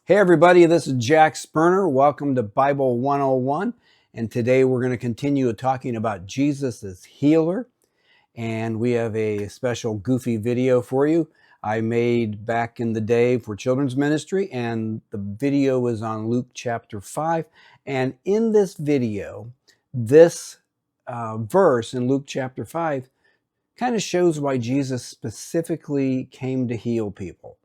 Hey everybody, this is Jack Sperner. Welcome to Bible 101. And today we're going to continue talking about Jesus as healer. And we have a special goofy video for you I made back in the day for children's ministry. And the video is on Luke chapter 5. And in this video, this verse in Luke chapter 5 kind of shows why Jesus specifically came to heal people.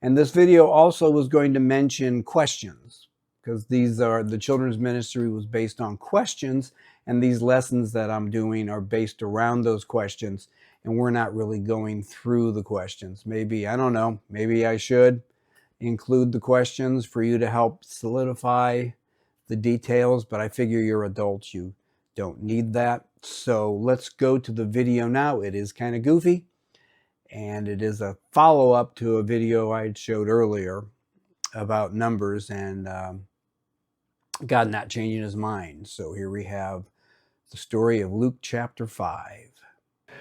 And this video also was going to mention questions, because the children's ministry was based on questions, and these lessons that I'm doing are based around those questions, and we're not really going through the questions. Maybe, I don't know, maybe I should include the questions for you to help solidify the details, but I figure you're adults, you don't need that. So let's go to the video now. It is kind of goofy, and it is a follow-up to a video I showed earlier about numbers and God not changing his mind. So here we have the story of Luke chapter 5.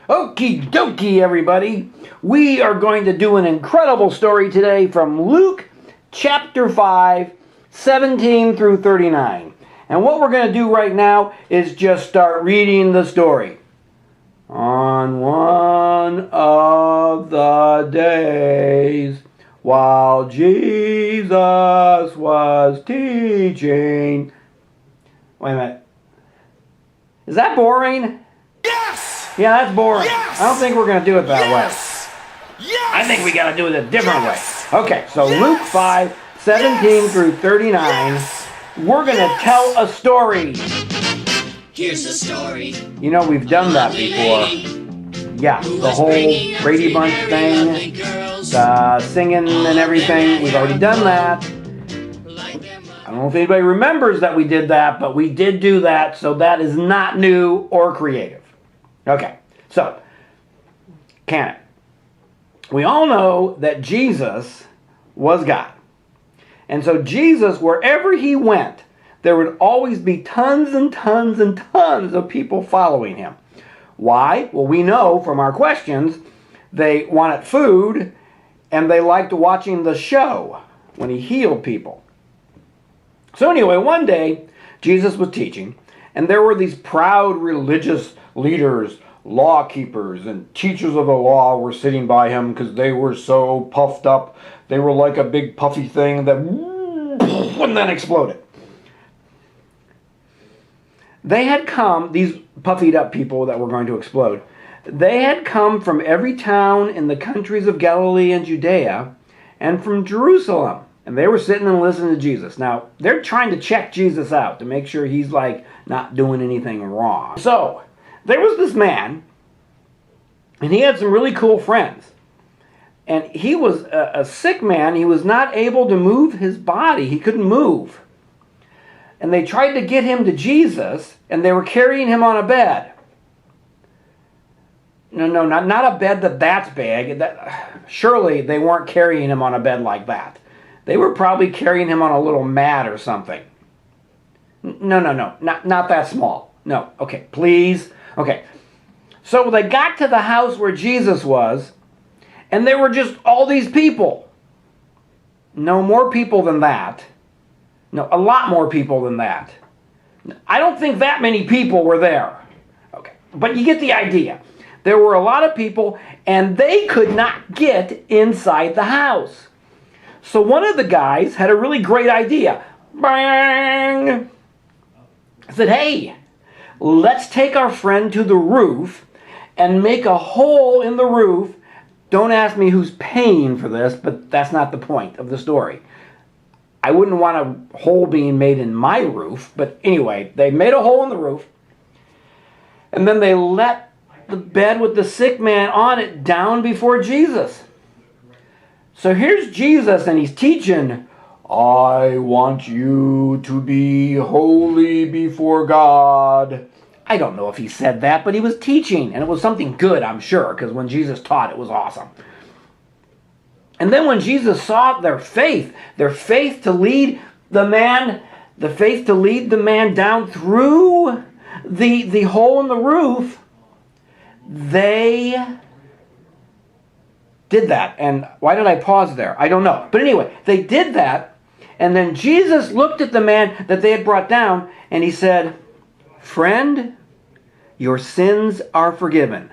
Okie dokie, everybody. We are going to do an incredible story today from Luke chapter 5, 17 through 39. And what we're going to do right now is just start reading the story. On one of the days, while Jesus was teaching... Wait a minute. Is that boring? Yes! Yeah, that's boring. Yes! I don't think we're going to do it that Yes! way. Yes! I think we got to do it a different Yes! way. Okay, so Yes! Luke 5, 17 Yes! through 39, Yes! we're going to Yes! tell a story. Here's the story. You know, we've done that before. Yeah, the whole Brady Bunch thing, the singing and everything, we've already done that. I don't know if anybody remembers that we did that, but we did do that, so that is not new or creative. Okay, so, can it? We all know that Jesus was God. And so Jesus, wherever he went, there would always be tons and tons and tons of people following him. Why? Well, we know from our questions, they wanted food and they liked watching the show when he healed people. So anyway, one day, Jesus was teaching, and there were these proud religious leaders, law keepers, and teachers of the law were sitting by him because they were so puffed up. They were like a big puffy thing that and then exploded. They had come, these puffied up people that were going to explode, they had come from every town in the countries of Galilee and Judea and from Jerusalem. And they were sitting and listening to Jesus. Now, they're trying to check Jesus out to make sure he's like not doing anything wrong. So, there was this man, and he had some really cool friends. And he was a sick man. He was not able to move his body. He couldn't move. And they tried to get him to Jesus, and they were carrying him on a bed. No, not a bed that's big. Surely they weren't carrying him on a bed like that. They were probably carrying him on a little mat or something. No, not that small. No, okay, please. Okay, so they got to the house where Jesus was, and there were just all these people. No, more people than that. No, a lot more people than that. I don't think that many people were there. Okay, but you get the idea. There were a lot of people, and they could not get inside the house. So one of the guys had a really great idea. Bang! Said, hey, let's take our friend to the roof and make a hole in the roof. Don't ask me who's paying for this, but that's not the point of the story. I wouldn't want a hole being made in my roof, but anyway, they made a hole in the roof, and then they let the bed with the sick man on it down before Jesus. So here's Jesus, and he's teaching, I want you to be holy before God. I don't know if he said that, but he was teaching, and it was something good, I'm sure, because when Jesus taught, it was awesome. And then when Jesus saw their faith to lead the man down through the hole in the roof, they did that. And why did I pause there? I don't know. But anyway, they did that. And then Jesus looked at the man that they had brought down, and he said, "Friend, your sins are forgiven."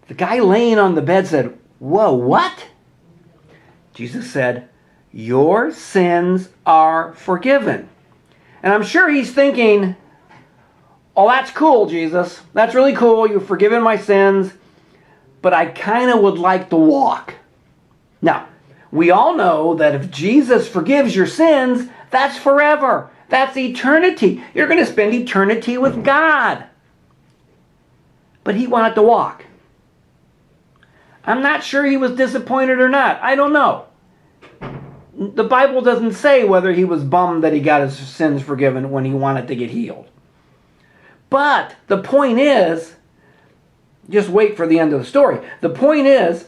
The guy laying on the bed said, "Whoa, what?" Jesus said, "Your sins are forgiven." And I'm sure he's thinking, "Oh, that's cool, Jesus. That's really cool. You've forgiven my sins, but I kind of would like to walk." Now, we all know that if Jesus forgives your sins, that's forever. That's eternity. You're going to spend eternity with God. But he wanted to walk. I'm not sure he was disappointed or not. I don't know. The Bible doesn't say whether he was bummed that he got his sins forgiven when he wanted to get healed. But the point is, just wait for the end of the story. The point is,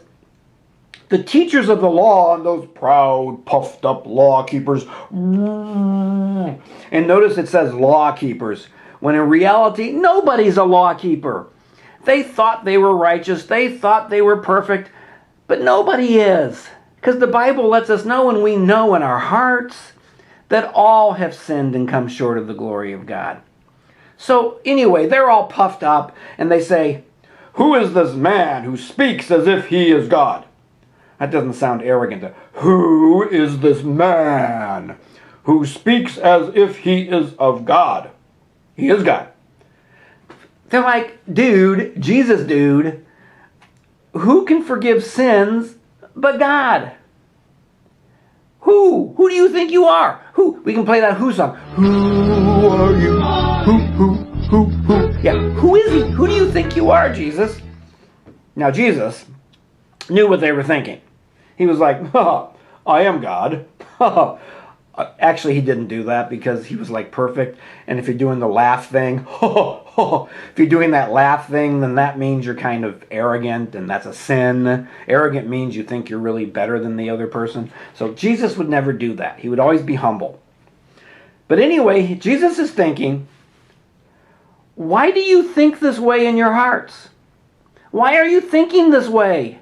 the teachers of the law and those proud, puffed up law keepers, and notice it says law keepers, when in reality, nobody's a law keeper. They thought they were righteous, they thought they were perfect, but nobody is. Because the Bible lets us know, and we know in our hearts, that all have sinned and come short of the glory of God. So anyway, they're all puffed up, and they say, "Who is this man who speaks as if he is God?" That doesn't sound arrogant. Who is this man who speaks as if he is of God? He is God. They're like, dude, Jesus dude, who can forgive sins but God? Who? Who do you think you are? Who? We can play that Who song. Who are you? Who? Yeah, who is he? Who do you think you are, Jesus? Now, Jesus knew what they were thinking. He was like, I am God. Actually, he didn't do that because he was like perfect. And if you're doing the laugh thing, if you're doing that laugh thing, then that means you're kind of arrogant, and that's a sin. Arrogant means you think you're really better than the other person. So Jesus would never do that. He would always be humble. But anyway, Jesus is thinking, why do you think this way in your hearts? Why are you thinking this way?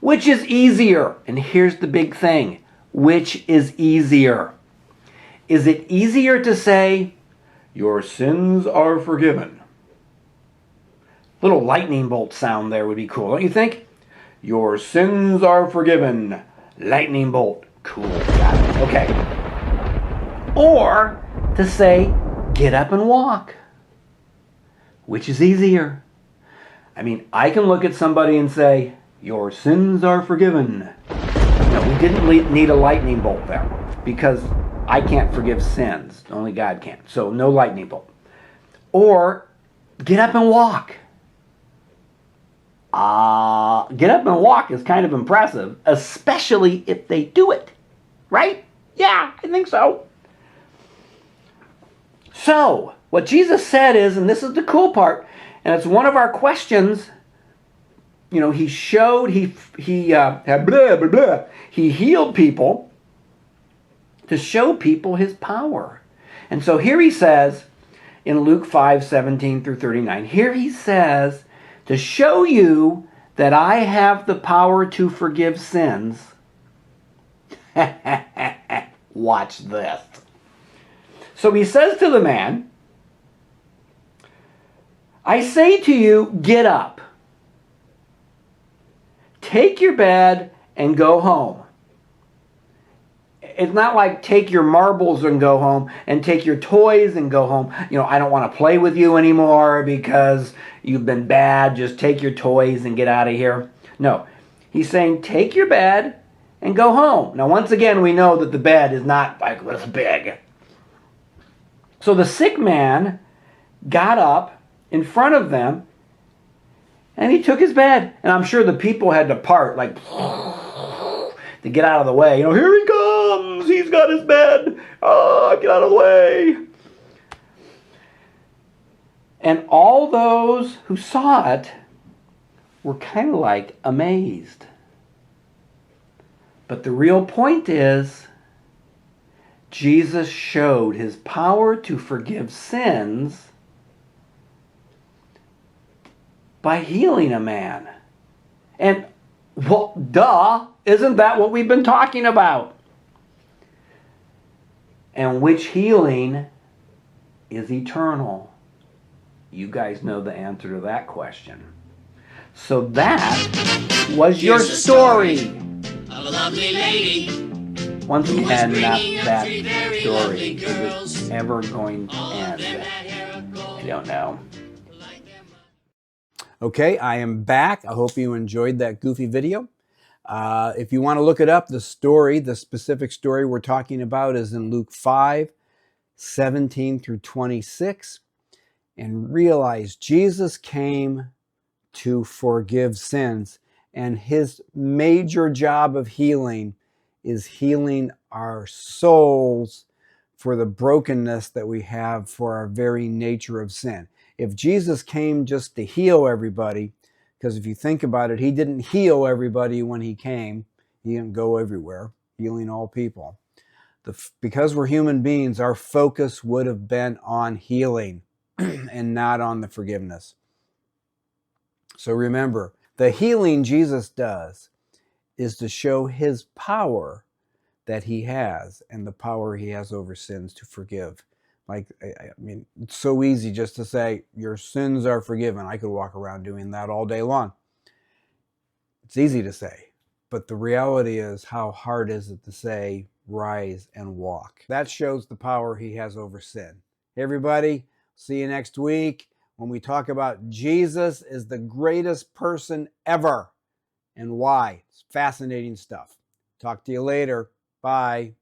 Which is easier? And here's the big thing. Which is easier? Is it easier to say, your sins are forgiven? Little lightning bolt sound there would be cool, don't you think? Your sins are forgiven. Lightning bolt. Cool, got it. Okay. Or to say, get up and walk. Which is easier? I mean, I can look at somebody and say, your sins are forgiven. No, we didn't need a lightning bolt there because I can't forgive sins. Only God can. So no lightning bolt. Or get up and walk. Get up and walk is kind of impressive, especially if they do it. Right? Yeah, I think so. So, what Jesus said is, and this is the cool part, and it's one of our questions. You know, he showed, he healed people to show people his power. And so here he says, in Luke 5:17 through 39, here he says, to show you that I have the power to forgive sins. Watch this. So he says to the man, I say to you, get up. Take your bed and go home. It's not like take your marbles and go home and take your toys and go home. You know, I don't want to play with you anymore because you've been bad. Just take your toys and get out of here. No, he's saying take your bed and go home. Now, once again, we know that the bed is not like this big. So the sick man got up in front of them and he took his bed. And I'm sure the people had to part, like, to get out of the way. You know, here he comes. He's got his bed. Oh, get out of the way. And all those who saw it were kind of like amazed. But the real point is, Jesus showed his power to forgive sins by healing a man. And, well, duh, isn't that what we've been talking about? And which healing is eternal? You guys know the answer to that question. So that was your Here's the story. Of a lovely lady. Once again, not bringing up that three very story. lovely Is girls. it ever going to All of them end? had hair of gold. I don't know. Like their mother. Okay, I am back. I hope you enjoyed that goofy video. If you want to look it up, the specific story we're talking about is in Luke 5:17 through 26. And realize Jesus came to forgive sins, and his major job of healing is healing our souls for the brokenness that we have for our very nature of sin. If Jesus came just to heal everybody, because if you think about it, he didn't heal everybody when he came. He didn't go everywhere, healing all people. Because we're human beings, our focus would have been on healing and not on the forgiveness. So remember, the healing Jesus does is to show his power that he has and the power he has over sins to forgive. Like, I mean, it's so easy just to say, your sins are forgiven. I could walk around doing that all day long. It's easy to say, but the reality is, how hard is it to say, rise and walk? That shows the power he has over sin. Everybody, see you next week when we talk about Jesus is the greatest person ever and why. It's fascinating stuff. Talk to you later. Bye.